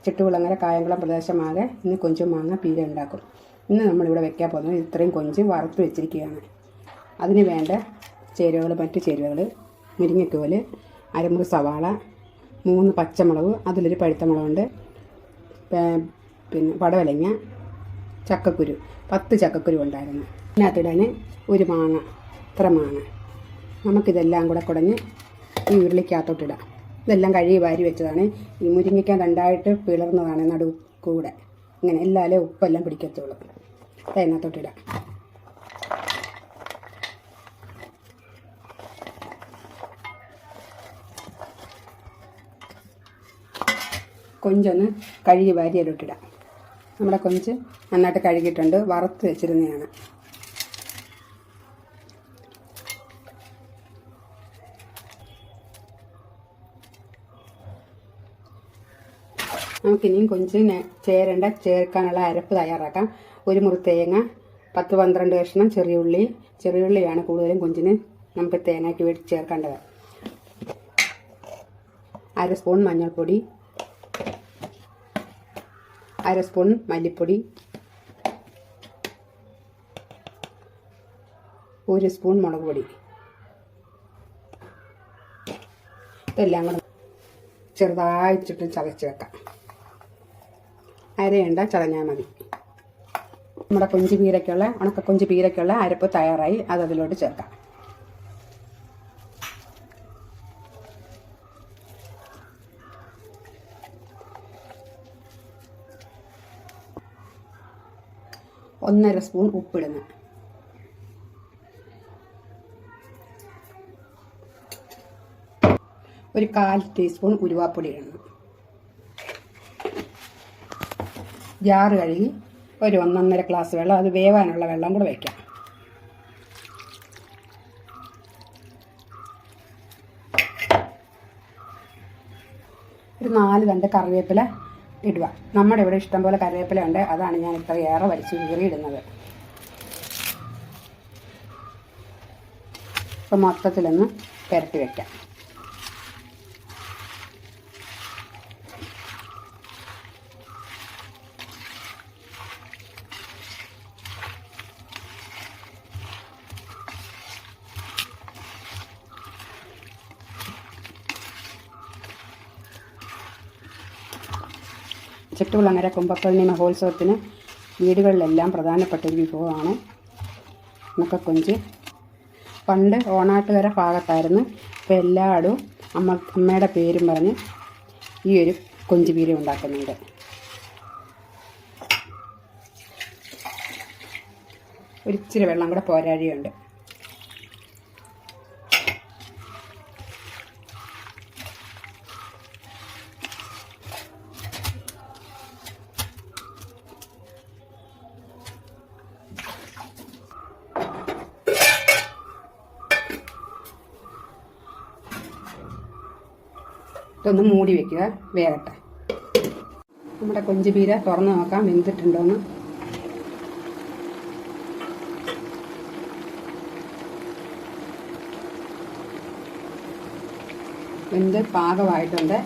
ചുട്ടുകുളങ്ങര കായംകുളം പ്രദേശമാകെ ഇന്ന് കൊഞ്ചും മാങ്ങ പീര ഉണ്ടാക്കും. ഇന്ന് നമ്മളിവിടെ വെക്കാൻ പോകുന്നത് ഇത്രയും കൊഞ്ച് വറുത്ത് വെച്ചിരിക്കുകയാണ്. അതിന് വേണ്ട ചേരുവകൾ, മറ്റ് ചേരുവകൾ: മുരിങ്ങക്കോല്, അരമുറി സവാള, 3 പച്ചമുളക്, അതിലൊരു പഴുത്ത മുളകുണ്ട്, പിന്നെ പടവലങ്ങ, ചക്കക്കുരു, 10 ചക്കക്കുരു ഉണ്ടായിരുന്നു. ഇതിനകത്തിടാൻ ഒരു മാങ്ങ, ഇത്ര മാങ്ങ. നമുക്കിതെല്ലാം കൂടെ കുടഞ്ഞ് ഈ ഉരുളിക്കകത്തോട്ടിടാം. ഇതെല്ലാം കഴുകി വാരി വെച്ചതാണ്. ഈ മുരിങ്ങയ്ക്ക രണ്ടായിട്ട് പിളർന്നതാണ് നടു കൂടെ. ഇങ്ങനെ എല്ലാവരും ഉപ്പെല്ലാം പിടിക്കത്തുള്ളൂ. അതിനകത്തോട്ടിടാം. കൊഞ്ചൊന്ന് കഴുകി വാരി അതിലോട്ടിടാം. നമ്മുടെ കൊഞ്ച് നന്നായിട്ട് കഴുകിയിട്ടുണ്ട്, വറുത്ത് വെച്ചിരുന്നതാണ്. നമുക്കിനിയും കൊഞ്ചിന് ചേർക്കാനുള്ള അരപ്പ് തയ്യാറാക്കാം. ഒരു മുറി തേങ്ങ, 10-12 കഷ്ണം ചെറിയുള്ളിയാണ് കൂടുതലും കൊഞ്ചിന് നമുക്ക് തേങ്ങയ്ക്ക് വേണ്ടി ചേർക്കേണ്ടത്. 1 സ്പൂൺ മഞ്ഞൾപ്പൊടി, 1 സ്പൂൺ മല്ലിപ്പൊടി, 1 സ്പൂൺ മുളക് പൊടി. ഇതെല്ലാം കൂടെ ചെറുതായിട്ട് ചതച്ച് വെക്കാം. അരയണ്ട, ചതഞ്ഞാൽ മതി. നമ്മുടെ ഉണക്ക കൊഞ്ച് പീരയ്ക്കുള്ള അരപ്പ് തയ്യാറായി. അത് അതിലോട്ട് ചേർക്കാം. ഒന്നര സ്പൂൺ ഉപ്പിടുന്നു. ഒരു 1/4 ടീസ്പൂൺ ഉലുവാപ്പൊടി ഇടണം. ജാറ് കഴുകി ഒരു 1-1.5 ഗ്ലാസ് വെള്ളം, അത് വേവാനുള്ള വെള്ളം കൂടെ വയ്ക്കാം. ഒരു 4 തണ്ട് കറിവേപ്പില ഇടുക. നമ്മുടെ ഇവിടെ ഇഷ്ടംപോലെ കറിവേപ്പില ഉണ്ട്, അതാണ് ഞാൻ ഇത്ര ഏറെ വലിച്ച് കീറിയിടുന്നത്. ഇപ്പം മൊത്തത്തിലൊന്ന് പുരട്ടി വയ്ക്കാം. ചുട്ടുകുളങ്ങര കുംഭക്കോഴി മഹോത്സവത്തിന് വീടുകളിലെല്ലാം പ്രധാനപ്പെട്ട ഒരു വിഭവമാണ് ഉണക്കക്കൊഞ്ച്. പണ്ട് ഓണാട്ടുകര ഭാഗത്തായിരുന്നു. ഇപ്പോൾ എല്ലായിടവും അമ്മയുടെ പേരും പറഞ്ഞ് ഈ ഒരു കൊഞ്ച് പീര ഉണ്ടാക്കുന്നുണ്ട്. ഒരിച്ചിരി വെള്ളം കൂടെ പോരാഴിയുണ്ട്. ഇതൊന്ന് മൂടി വെക്കുക, വേകട്ടെ. നമ്മുടെ കൊഞ്ച് പീര തുറന്ന് നോക്കാം വെന്തിട്ടുണ്ടോയെന്ന്. വെന്ത് പാകമായിട്ടുണ്ട്.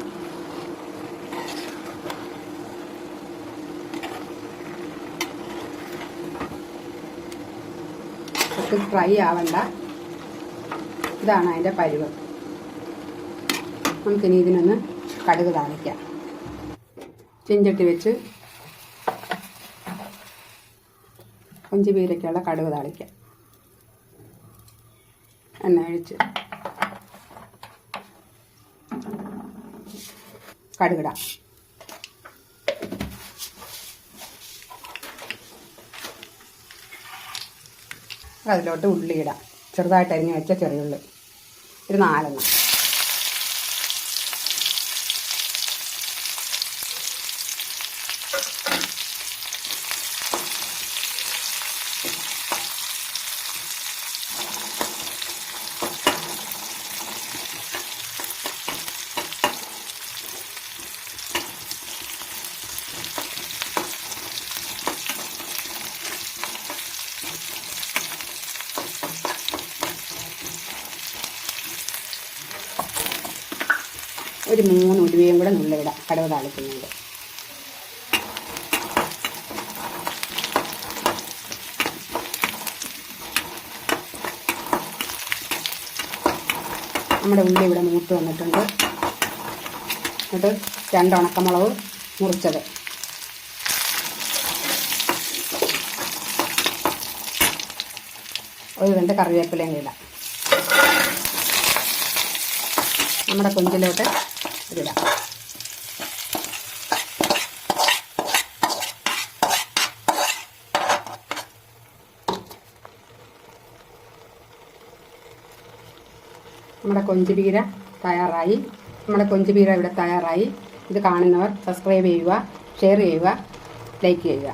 ഒട്ടും ഫ്രൈ ആവണ്ട. ഇതാണ് അതിൻ്റെ പരുവ്. നമുക്കിനി ഇതിനൊന്ന് കടുക് താളിക്കാം. ചെഞ്ചട്ടി വെച്ച് കൊഞ്ച് പീരയ്ക്കുള്ള കടുക് താളിക്കാം. എണ്ണ ഒഴിച്ച് കടുകിടാം. അതിലോട്ട് ഉള്ളിയിടാം. ചെറുതായിട്ട് അരിഞ്ഞ് വെച്ച ചെറിയുള്ളി ഒരു 4. ഒരു 3 ഉലുവയും കൂടെ നുള്ളിടാം കടുക് താളിക്കുന്നുണ്ട്. നമ്മുടെ ഉള്ളി ഇവിടെ മൂത്ത് വന്നിട്ടുണ്ട്. എന്നിട്ട് 2 ഉണക്കമുളക് മുറിച്ചത്, ഒരു 2 കറിവേപ്പിലയും ഇടാം. നമ്മുടെ കൊഞ്ചിലോട്ട് ഇതിടാം. നമ്മുടെ കൊഞ്ചുപീര തയ്യാറായി. ഇവിടെ തയ്യാറായി. ഇത് കാണുന്നവർ സബ്സ്ക്രൈബ് ചെയ്യുക, ഷെയർ ചെയ്യുക, ലൈക്ക് ചെയ്യുക.